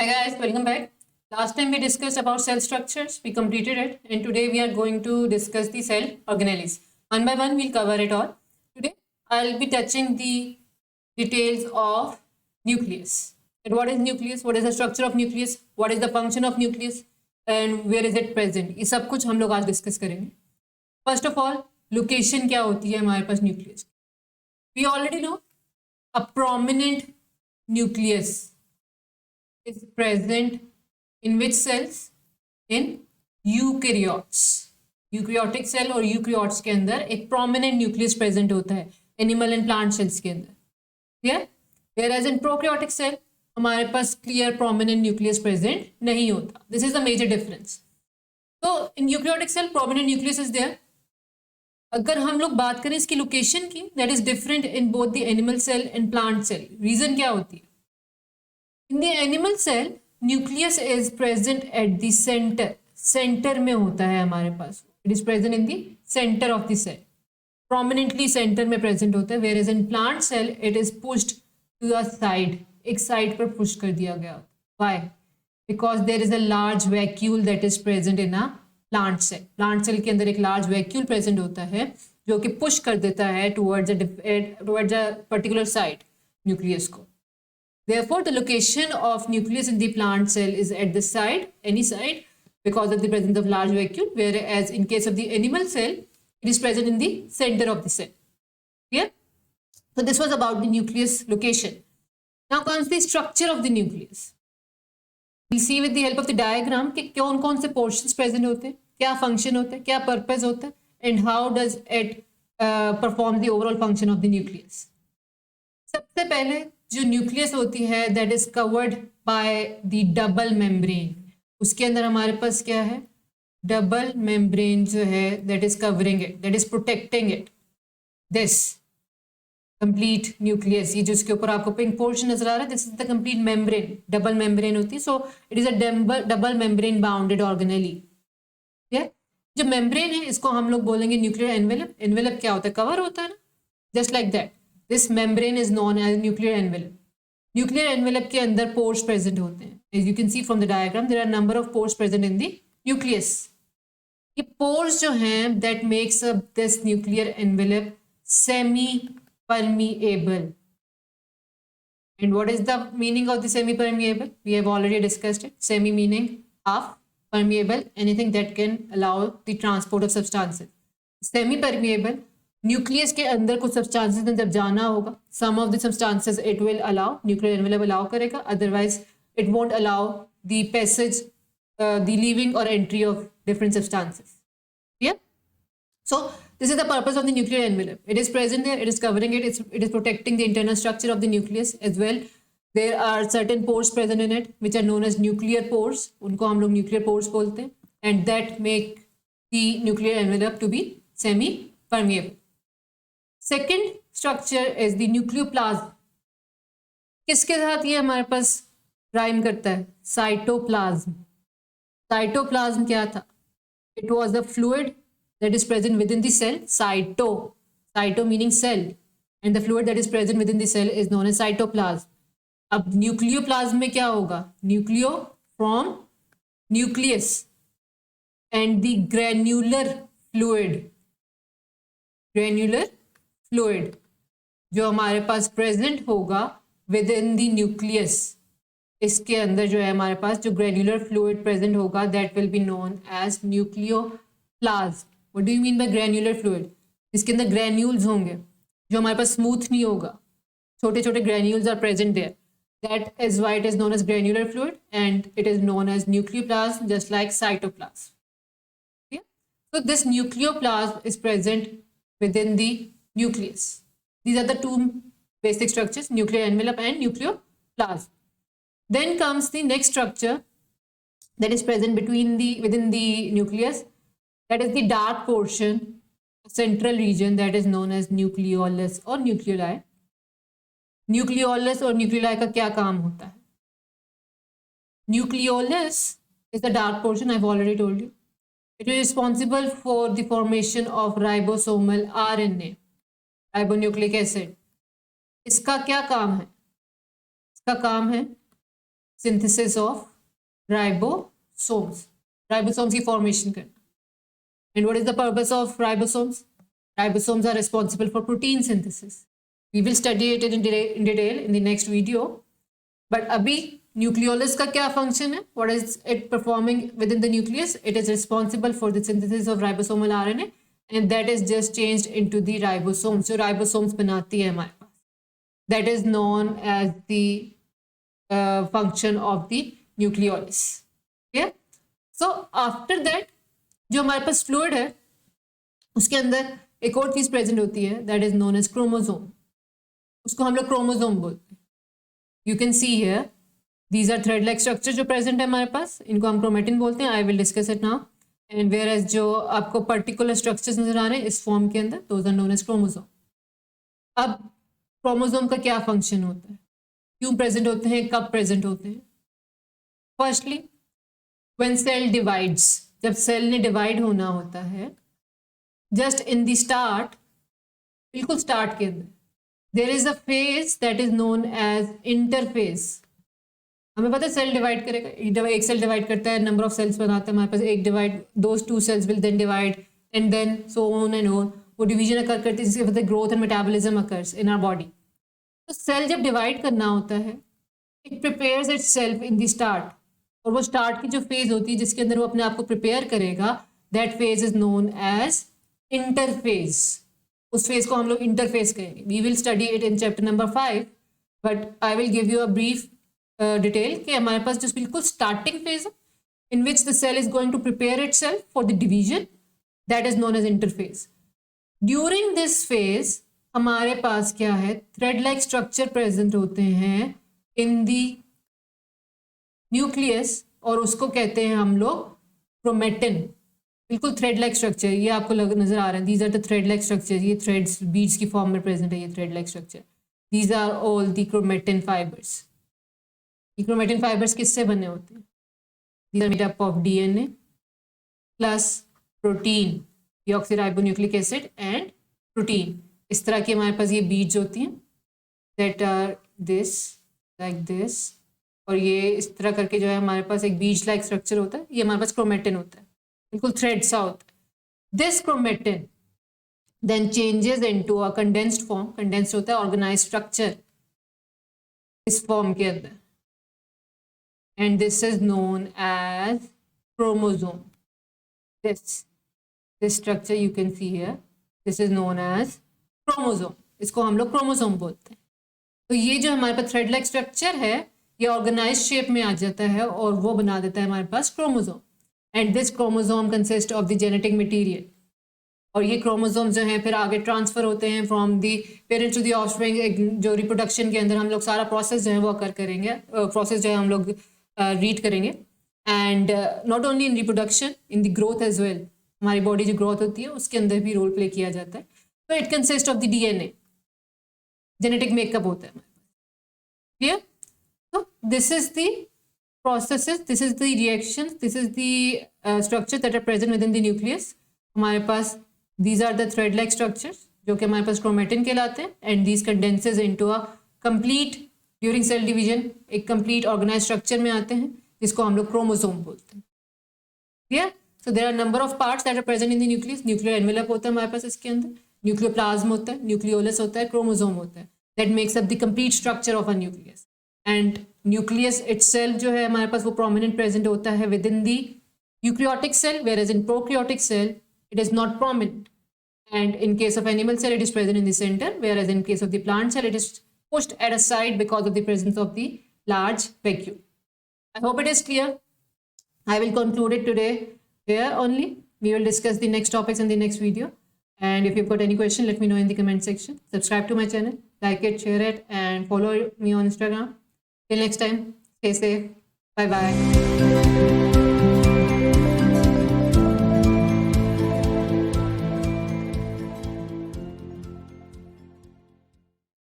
Hi guys, welcome back. Last time we discussed about cell structures, we completed it, and today we are going to discuss the cell organelles. One by one, we'll cover it all. Today, I'll be touching the details of nucleus. And what is nucleus? What is the structure of nucleus? What is the function of nucleus? And where is it present? ये सब कुछ हम लोग आज discuss करेंगे. First of all, location क्या होती है हमारे पास nucleus. We already know a prominent nucleus is present in which cells? In eukaryotes. Eukaryotic cell और यूकैरियोट्स के अंदर एक प्रोमिनेंट न्यूक्लियस प्रेजेंट होता है एनिमल एंड प्लांट सेल्स के अंदर. Clear? Whereas in prokaryotic cell हमारे पास क्लियर प्रोमिनेंट न्यूक्लियस प्रेजेंट नहीं होता. This is the major difference. तो in eukaryotic cell prominent nucleus is there. अगर हम लोग बात करें इसकी लोकेशन की, that is different in both the animal cell and plant cell. Region क्या होती है? In the animal cell nucleus is present at the centre. Centre में होता है हमारे पास. It is present in the centre of the cell. Prominently centre में present होता है. Where is in plant cell it is pushed to the side. एक side पर पुश कर दिया गया. Why? Because there is a large vacuole that is present in a plant cell. Plant cell के अंदर एक लार्ज वैक्यूल प्रेजेंट होता है जो कि पुश कर देता है towards a particular side nucleus को. Therefore, the location of nucleus in the plant cell is at the side, any side, because of the presence of large vacuole, whereas in case of the animal cell, it is present in the center of the cell. Yeah? So this was about the nucleus location. Now comes the structure of the nucleus. We'll see with the help of the diagram कि कौन-कौन से portions present होते हैं, क्या function होता है, क्या purpose होता है, and how does it perform the overall function of the nucleus. सबसे पहले जो न्यूक्लियस होती है that is covered by the double membrane. उसके अंदर हमारे पास क्या है? डबल मेम्ब्रेन जो है that is covering it, that is protecting it. This complete nucleus, ये जो इसके ऊपर आपको पिंक पोर्शन नजर आ रहा है, this is the complete membrane. Double membrane होती है. So it is a double membrane bounded organelle. जो मेम्ब्रेन है इसको हम लोग बोलेंगे न्यूक्लियर एनवेलप. एनवेलप क्या होता है? कवर होता है ना. Just like that this membrane is known as nuclear envelope. Nuclear envelope के अंदर pores present होते हैं. As you can see from the diagram, there are number of pores present in the nucleus. ये pores जो हैं that makes up this nuclear envelope semi-permeable. And what is the meaning of the semi-permeable? We have already discussed it. Semi meaning half, permeable anything that can allow the transport of substances. Semi-permeable nucleus के अंदर कुछ substances में जब जाना होगा, some of the substances it will allow, nuclear envelope allow करेगा, otherwise it won't allow the passage, the leaving और entry of different substances. Clear? So this is the purpose of the nuclear envelope. It is present there, it is covering it, it is protecting the internal structure of the nucleus as well. There are certain pores present in it which are known as nuclear pores. उनको हम लोग nuclear pores बोलते हैं. And that make the nuclear envelope to be semi permeable. Second structure is the nucleoplasm. किसके साथ ये हमारे पास rhyme करता है? साइटोप्लाज्म. साइटोप्लाज्म क्या था? It was the fluid that is present within the cell. Cyto meaning cell, and the fluid that is present within the cell is known as cytoplasm. अब nucleoplasm में क्या होगा? Nucleo from nucleus and the granular fluid. Granular fluid जो हमारे पास present होगा within the nucleus, इसके अंदर जो है हमारे पास जो ग्रेन्युलर फ्लूइड प्रेजेंट होगा that will be known as nucleoplasm. What do you mean by granular fluid? इसके अंदर ग्रेन्यूल्स होंगे जो हमारे पास स्मूथ नहीं होगा. छोटे छोटे granules are present there. That is why it is known as granular fluid and it is known as nucleoplasm just like cytoplasm. So this nucleoplasm is present within the nucleus. These are the two basic structures, nuclear envelope and nucleoplasm. Then comes the next structure that is present within the nucleus. That is the dark portion, central region that is known as nucleolus or nucleoli. Nucleolus और nucleoli का क्या काम होता है? Nucleolus is the dark portion, I've already told you. It is responsible for the formation of ribosomal RNA, ribonucleic acid. इसका क्या काम है? इसका काम है synthesis of ribosomes. Ribosomes की formation करना. And what is the purpose of ribosomes? Ribosomes are responsible for protein synthesis. We will study it in detail in the next video. But अभी nucleolus का क्या function है? What is it performing within the nucleus? It is responsible for the synthesis of ribosomal RNA, and that is just changed into the ribosomes. जो ribosomes बनाती है हमारे पास. That is known as the function of the nucleolus. Okay? So after that, जो हमारे पास fluid है, उसके अंदर एक और चीज प्रेजेंट होती है, that is known as chromosome. उसको हम लोग क्रोमोसोम बोलते हैं. You can see here these are thread like structure जो प्रेजेंट है हमारे पास, इनको हम क्रोमेटिन बोलते हैं. I will discuss it now. And whereas जो आपको पर्टिकुलर स्ट्रक्चर्स नजर आ रहे हैं इस फॉर्म के अंदर, those are known as chromosome. अब क्रोमोसोम का क्या फंक्शन होता है, क्यों प्रेजेंट होते हैं, कब प्रेजेंट होते हैं? फर्स्टली व्हेन सेल डिवाइड्स, जब सेल ने डिवाइड होना होता है, जस्ट इन द स्टार्ट, बिल्कुल स्टार्ट के अंदर, there is a phase that is known as interphase. हमें पता है सेल डिवाइड करेगा, एक सेल डिवाइड करता है, नंबर ऑफ सेल्स बनाता है हमारे पास, एक divide, those two cells will then divide and then so on and on. वो डिवीजन अकर करती है जिसके वजह से growth and metabolism occurs in our body. तो सेल जब डिवाइड करना होता है, it prepares itself in the start, और वो स्टार्ट की जो फेज होती है जिसके अंदर वो अपने आप को प्रिपेयर करेगा, that phase is known as interphase. उस फेज को हम लोग इंटरफेस कहेंगे. We will study it in chapter number 5, but I will give you a brief detail कि हमारे पास जो बिल्कुल स्टार्टिंग फेज है in which the cell is going to prepare itself for the division, that is known as interphase. During this phase हमारे पास क्या है, थ्रेड लाइक स्ट्रक्चर प्रेजेंट होते हैं इन द न्यूक्लियस, और उसको कहते हैं हम लोग क्रोमेटिन. बिल्कुल थ्रेड लाइक स्ट्रक्चर, ये आपको नजर आ रहे हैं, these are the thread like structure. ये थ्रेड्स बीड्स की फॉर्म में प्रेजेंट है, ये thread like structure. These are all the chromatin fibres. ये क्रोमेटिन फाइबर्स किससे बने होते हैं? These are made up of DNA plus protein, deoxyribonucleic acid and protein. इस तरह की हमारे पास ये बीड्स होती हैं, that are this like this, और ये इस तरह करके जो है हमारे पास एक बीज लाइक स्ट्रक्चर होता है. ये हमारे पास क्रोमेटिन होता है, बिल्कुल थ्रेड सा होता है. This chromatin then changes into a condensed form. Condensed होता है ऑर्गेनाइज्ड स्ट्रक्चर इस फॉर्म के अंदर, and this is known as chromosome. This structure you can see here, this is known as chromosome. इसको हम लोग क्रोमोसोम बोलते हैं. तो ये जो हमारे पास थ्रेड लाइक स्ट्रक्चर है, ये ऑर्गेनाइज्ड शेप में आ जाता है और वो बना देता है हमारे पास chromosome. And this chromosome consist of the genetic material. और ये क्रोमोसोम जो हैं फिर आगे ट्रांसफर होते हैं from the parents to the offspring. जो रिप्रोडक्शन के अंदर हम लोग सारा प्रोसेस जो है वो अकर करेंगे, प्रोसेस जो है हम लोग रीड करेंगे. And not only in reproduction, in the growth as well. हमारी बॉडी जो ग्रोथ होती है उसके अंदर भी रोल प्ले किया जाता है. तो it consist of the DNA, genetic makeup होता है हमारे पास. Clear? So this is the processes, this is the reactions, this is the structures that are present within the nucleus. हमारे पास these are the thread like structures जो कि हमारे पास chromatin कहलाते हैं, and these condenses into a complete during cell division एक complete organized structure में आते हैं जिसको हम लोग chromosome बोलते हैं. Yeah? So there are number of parts that are present in the nucleus. Nuclear envelope होता है हमारे पास इसके अंदर, nucleoplasm होता है, nucleolus होता है, chromosome होता है. That makes up the complete structure of a nucleus. And nucleus itself जो है हमारे पास वो प्रोमिनेंट प्रेजेंट होता है within the eukaryotic cell, whereas in prokaryotic cell it is not prominent. And in case of animal cell it is present in the centre, whereas in case of the plant cell it is pushed at a side because of the presence of the large vacuum. I hope it is clear. I will conclude it today here only. We will discuss the next topics in the next video. And if you've got any question, let me know in the comment section. Subscribe to my channel, like it, share it, and follow me on Instagram. Till next time, stay safe. Bye bye.